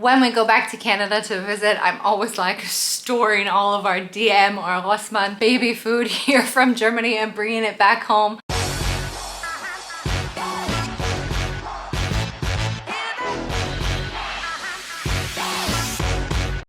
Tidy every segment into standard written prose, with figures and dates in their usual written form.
When we go back to Canada to visit, I'm always like storing all of our DM or Rossmann baby food here from Germany and bringing it back home.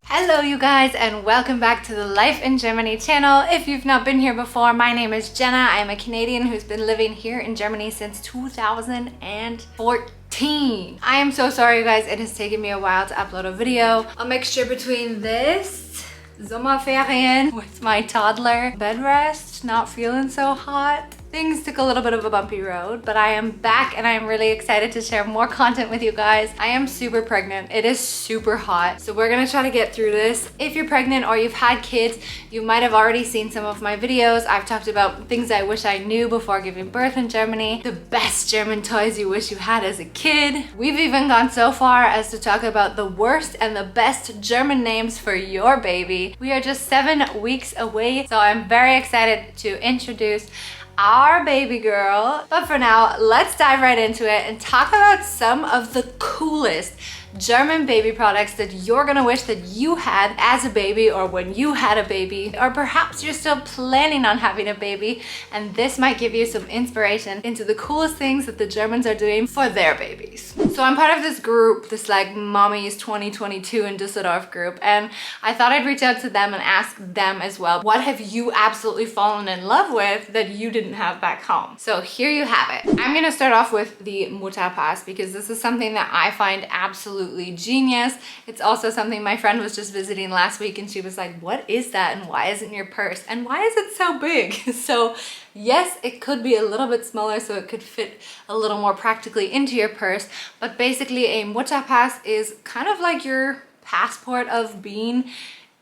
Hello you guys, and welcome back to the Life in Germany channel. If you've not been here before, my name is Jenna. I'm a Canadian who's been living here in Germany since 2014. I am so sorry you guys, it has taken me a while to upload a video. A mixture between this Sommerferien with my toddler, bed rest, not feeling so hot. Things took a little bit of a bumpy road, but I am back and I am really excited to share more content with you guys. I am super pregnant. It is super hot, so we're gonna try to get through this. If you're pregnant or you've had kids, you might have already seen some of my videos. I've talked about things I wish I knew before giving birth in Germany, the best German toys you wish you had as a kid. We've even gone so far as to talk about the worst and the best German names for your baby. We are just 7 weeks away, so I'm very excited to introduce our baby girl. But for now, let's dive right into it and talk about some of the coolest German baby products that you're gonna wish that you had as a baby or when you had a baby, or perhaps you're still planning on having a baby, and this might give you some inspiration into the coolest things that the Germans are doing for their babies. So I'm part of this group, this like Mommies 2022 in Düsseldorf group, and I thought I'd reach out to them and ask them as well, what have you absolutely fallen in love with that you didn't have back home? So here you have it. I'm gonna start off with the Mutterpass because this is something that I find absolutely genius. It's also something my friend was just visiting last week and she was like, what is that and why isn't your purse and why is it so big? So yes, it could be a little bit smaller so it could fit a little more practically into your purse, but basically a Mutterpass is kind of like your passport of being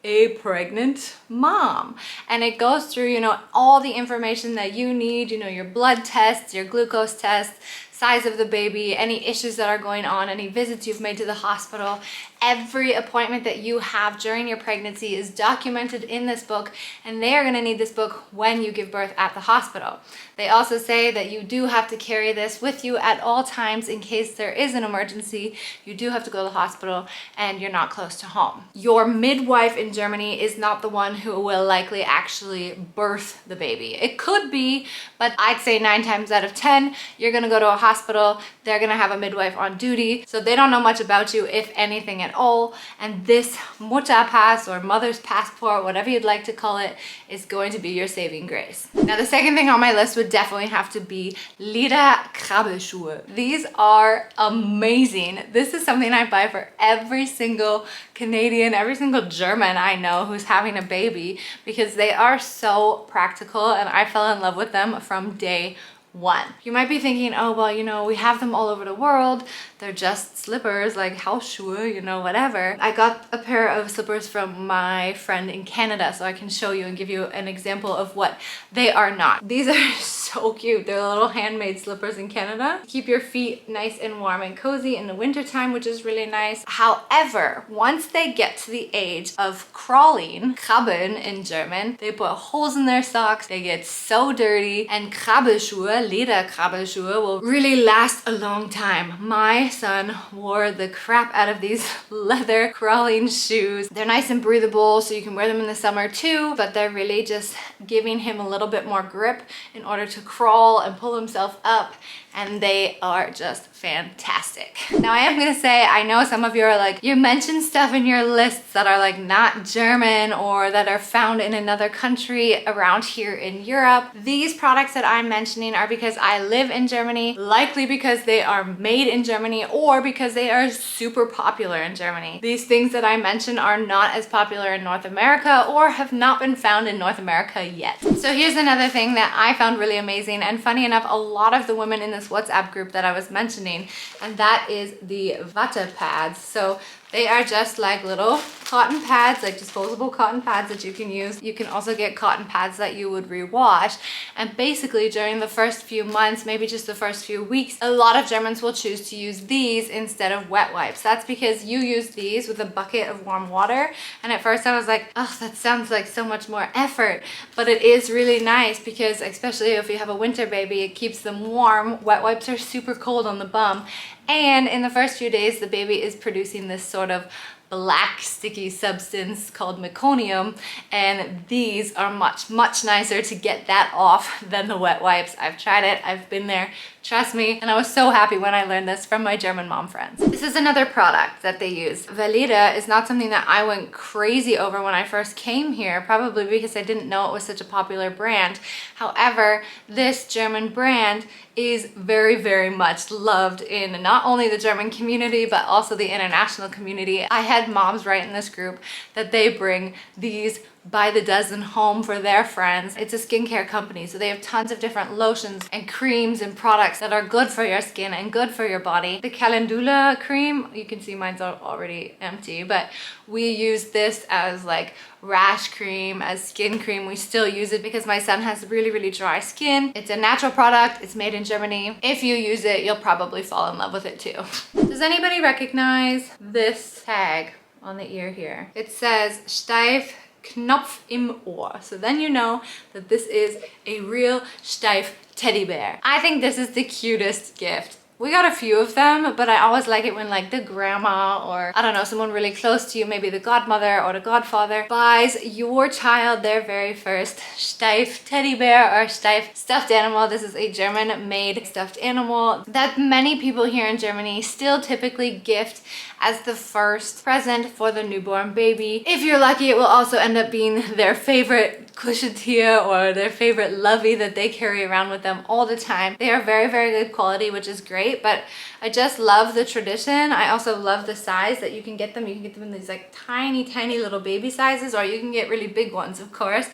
a pregnant mom, and it goes through, you know, all the information that you need, you know, your blood tests, your glucose tests, size of the baby, any issues that are going on, any visits you've made to the hospital. Every appointment that you have during your pregnancy is documented in this book, and they are going to need this book when you give birth at the hospital. They also say that you do have to carry this with you at all times in case there is an emergency. You do have to go to the hospital and you're not close to home. Your midwife in Germany is not the one who will likely actually birth the baby. It could be, but I'd say 9 times out of 10, you're going to go to a hospital, they're going to have a midwife on duty, so they don't know much about you, if anything at all, and this Mutterpass or mother's passport, whatever you'd like to call it, is going to be your saving grace. Now the second thing on my list would definitely have to be Leder Krabbelschuhe. These are amazing. This is something I buy for every single Canadian, every single German I know who's having a baby, because they are so practical and I fell in love with them from day one. You might be thinking, oh, well, you know, we have them all over the world. They're just slippers, like Hausschuhe, you know, whatever. I got a pair of slippers from my friend in Canada, so I can show you and give you an example of what they are not. These are so cute. They're little handmade slippers in Canada. Keep your feet nice and warm and cozy in the winter time, which is really nice. However, once they get to the age of crawling, krabbeln in German, they put holes in their socks, they get so dirty, and Krabbelschuhe, Leder Krabbelschuhe, will really last a long time. My son wore the crap out of these leather crawling shoes. They're nice and breathable, so you can wear them in the summer too, but they're really just giving him a little bit more grip in order to crawl and pull himself up, and they are just fantastic. Now I am gonna say, I know some of you are like, you mentioned stuff in your lists that are like not German or that are found in another country around here in Europe. These products that I'm mentioning are because I live in Germany, likely because they are made in Germany or because they are super popular in Germany. These things that I mentioned are not as popular in North America or have not been found in North America yet. So here's another thing that I found really amazing, and funny enough, a lot of the women in this WhatsApp group that I was mentioning, and that is the Mutterpass. So they are just like little cotton pads, like disposable cotton pads that you can use. You can also get cotton pads that you would rewash. And basically during the first few months, maybe just the first few weeks, a lot of Germans will choose to use these instead of wet wipes. That's because you use these with a bucket of warm water. And at first I was like, oh, that sounds like so much more effort. But it is really nice because especially if you have a winter baby, it keeps them warm. Wet wipes are super cold on the bum. And in the first few days, the baby is producing this sort of black sticky substance called meconium, and these are much nicer to get that off than the wet wipes. I've tried it, I've been there, trust me, and I was so happy when I learned this from my German mom friends. This is another product that they use. Weleda is not something that I went crazy over when I first came here, probably because I didn't know it was such a popular brand. However, this German brand is very much loved in not only the German community but also the international community. I had moms write in this group that they bring these by the dozen home for their friends. It's a skincare company, so they have tons of different lotions and creams and products that are good for your skin and good for your body. The Calendula cream, you can see mine's already empty, but we use this as like rash cream, as skin cream. We still use it because my son has really dry skin. It's a natural product, it's made in Germany. If you use it, you'll probably fall in love with it too. Does anybody recognize this tag on the ear here? It says Steiff Knopf im Ohr. So then you know that this is a real Steiff teddy bear. I think this is the cutest gift. We got a few of them, but I always like it when like the grandma or I don't know, someone really close to you, maybe the godmother or the godfather, buys your child their very first Steiff teddy bear or Steiff stuffed animal. This is a German made stuffed animal that many people here in Germany still typically gift as the first present for the newborn baby. If you're lucky, it will also end up being their favorite Kuscheltier or their favorite lovey that they carry around with them all the time. They are very good quality, which is great, but I just love the tradition. I also love the size that you can get them. You can get them in these like tiny little baby sizes, or you can get really big ones, of course.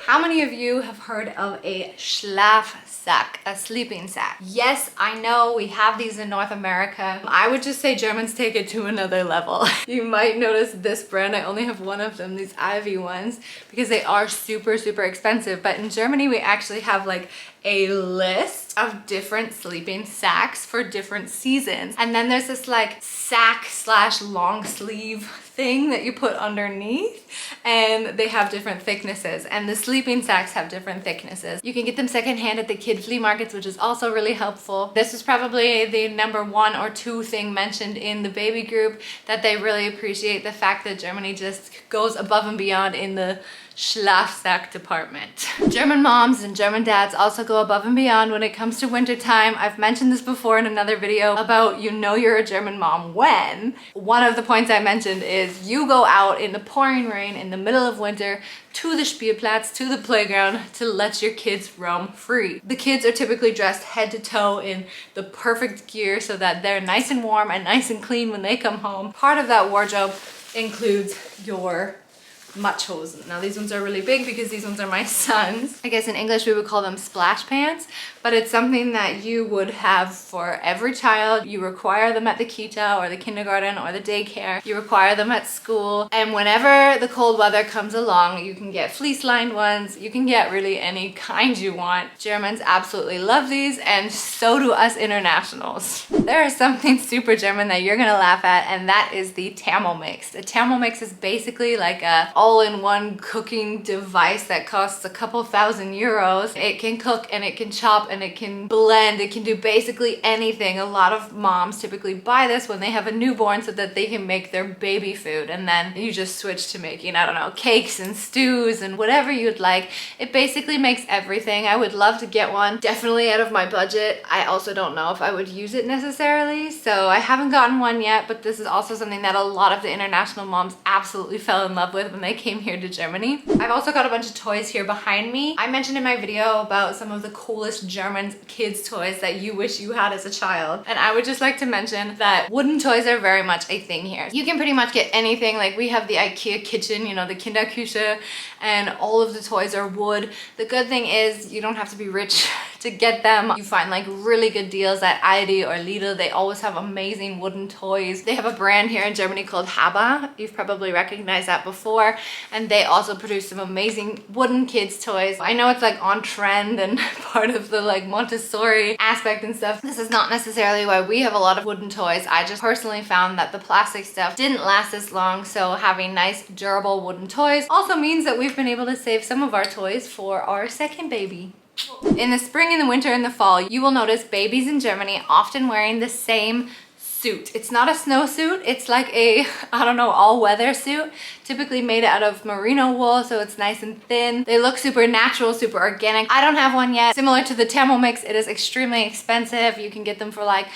How many of you have heard of a Schlafsack, a sleeping sack? Yes, I know we have these in North America. I would just say Germans take it to another level. You might notice this brand, I only have one of them, these Ivy ones, because they are super expensive. But in Germany, we actually have like a list of different sleeping sacks for different seasons. And then there's this like sack / long sleeve thing that you put underneath, and they have different thicknesses, and the sleeping sacks have different thicknesses. You can get them secondhand at the kid flea markets, which is also really helpful. This is probably the number 1 or 2 thing mentioned in the baby group, that they really appreciate the fact that Germany just goes above and beyond in the Schlafsack department. German moms and German dads also go above and beyond when it comes to winter time. I've mentioned this before in another video about you know you're a German mom when. One of the points I mentioned is you go out in the pouring rain in the middle of winter to the Spielplatz, to the playground, to let your kids roam free. The kids are typically dressed head to toe in the perfect gear so that they're nice and warm and nice and clean when they come home. Part of that wardrobe includes your Matschhosen. Now these ones are really big because these ones are my son's. I guess in English we would call them splash pants, but it's something that you would have for every child. You require them at the kita or the kindergarten or the daycare. You require them at school, and whenever the cold weather comes along, you can get fleece lined ones. You can get really any kind you want. Germans absolutely love these, and so do us internationals. There is something super German that you're gonna laugh at, and that is the Thermomix. The Thermomix is basically like a all-in-one cooking device that costs a couple €1,000. It can cook and it can chop and it can blend. It can do basically anything. A lot of moms typically buy this when they have a newborn so that they can make their baby food, and then you just switch to making, I don't know, cakes and stews and whatever you'd like. It basically makes everything. I would love to get one. Definitely out of my budget. I also don't know if I would use it necessarily, so I haven't gotten one yet, but this is also something that a lot of the international moms absolutely fell in love with when they came here to Germany. I've also got a bunch of toys here behind me. I mentioned in my video about some of the coolest German kids toys that you wish you had as a child, and I would just like to mention that wooden toys are very much a thing here. You can pretty much get anything. Like we have the IKEA kitchen, you know, the Kinderküche, and all of the toys are wood. The good thing is you don't have to be rich to get them. You find like really good deals at Aldi or Lidl. They always have amazing wooden toys. They have a brand here in Germany called Haba. You've probably recognized that before, and they also produce some amazing wooden kids toys. I know it's like on trend and part of the like Montessori aspect and stuff. This is not necessarily why we have a lot of wooden toys. I just personally found that the plastic stuff didn't last as long, so having nice durable wooden toys also means that we've been able to save some of our toys for our second baby. In the spring, in the winter, and the fall, you will notice babies in Germany often wearing the same suit. It's not a snowsuit, it's like a, I don't know, all-weather suit, typically made out of merino wool, so it's nice and thin. They look super natural, super organic. I don't have one yet. Similar to the Thermomix, it is extremely expensive. You can get them for like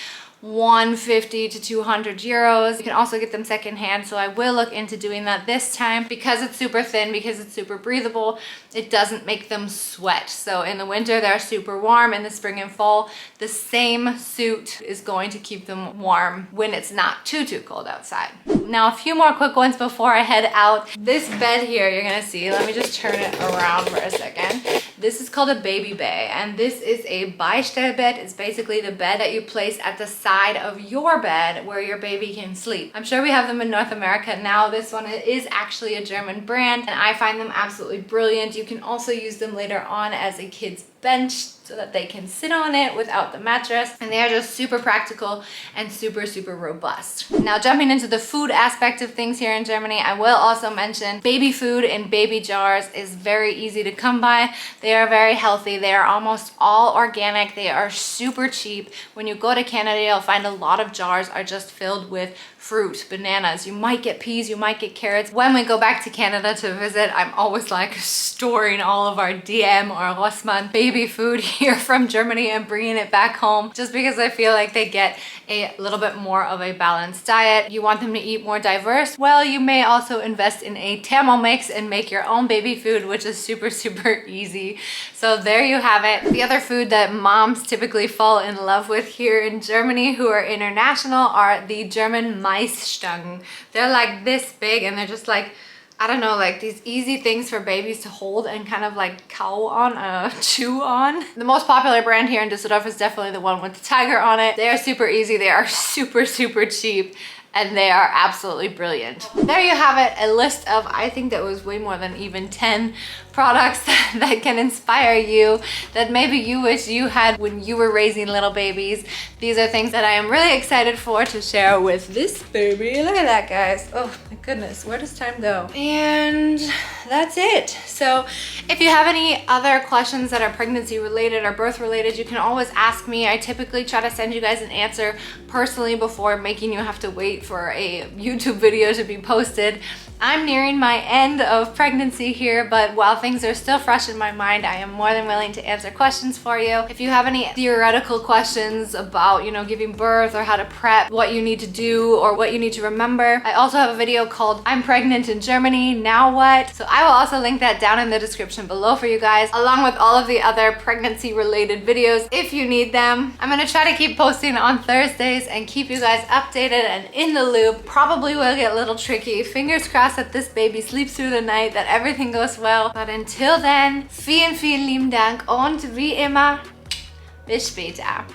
150 to 200 euros. You can also get them secondhand, so I will look into doing that this time. Because it's super thin, because it's super breathable, it doesn't make them sweat. So in the winter, they're super warm. In the spring and fall, the same suit is going to keep them warm when it's not too cold outside. Now, a few more quick ones before I head out. This bed here, you're gonna see, let me just turn it around for a second. This is called a BabyBay, and this is a Beistellbett. It's basically the bed that you place at the side of your bed where your baby can sleep. I'm sure we have them in North America now. This one is actually a German brand, and I find them absolutely brilliant. You can also use them later on as a kid's bench so that they can sit on it without the mattress, and they are just super practical and super robust. Now, jumping into the food aspect of things here in Germany, I will also mention baby food in baby jars is very easy to come by. They are very healthy. They are almost all organic. They are super cheap. When you go to Canada, you'll find a lot of jars are just filled with fruit, bananas. You might get peas, you might get carrots. When we go back to Canada to visit, I'm always like storing all of our DM or Rossmann baby food here from Germany and bringing it back home, just because I feel like they get a little bit more of a balanced diet. You want them to eat more diverse? Well, you may also invest in a Thermomix and make your own baby food, which is super easy. So there you have it. The other food that moms typically fall in love with here in Germany who are international are the German Maisstangen. They're like this big, and they're just like, I don't know, like these easy things for babies to hold and kind of like cow on, chew on. The most popular brand here in Düsseldorf is definitely the one with the tiger on it. They are super easy, they are super cheap, and they are absolutely brilliant. There you have it, a list of, I think that was way more than even 10 products that can inspire you, that maybe you wish you had when you were raising little babies. These are things that I am really excited for to share with this baby. Look at that, guys. Oh my goodness, where does time go? And that's it. So if you have any other questions that are pregnancy related or birth related, you can always ask me. I typically try to send you guys an answer personally before making you have to wait for a YouTube video to be posted. I'm nearing my end of pregnancy here, but while things are still fresh in my mind, I am more than willing to answer questions for you. If you have any theoretical questions about, you know, giving birth or how to prep, what you need to do or what you need to remember, I also have a video called I'm Pregnant in Germany, Now What? So I will also link that down in the description below for you guys, along with all of the other pregnancy related videos if you need them. I'm gonna try to keep posting on Thursdays and keep you guys updated and in the loop. Probably will get a little tricky. Fingers crossed that this baby sleeps through the night, that everything goes well. But until then, vielen lieben Dank und wie immer, bis später.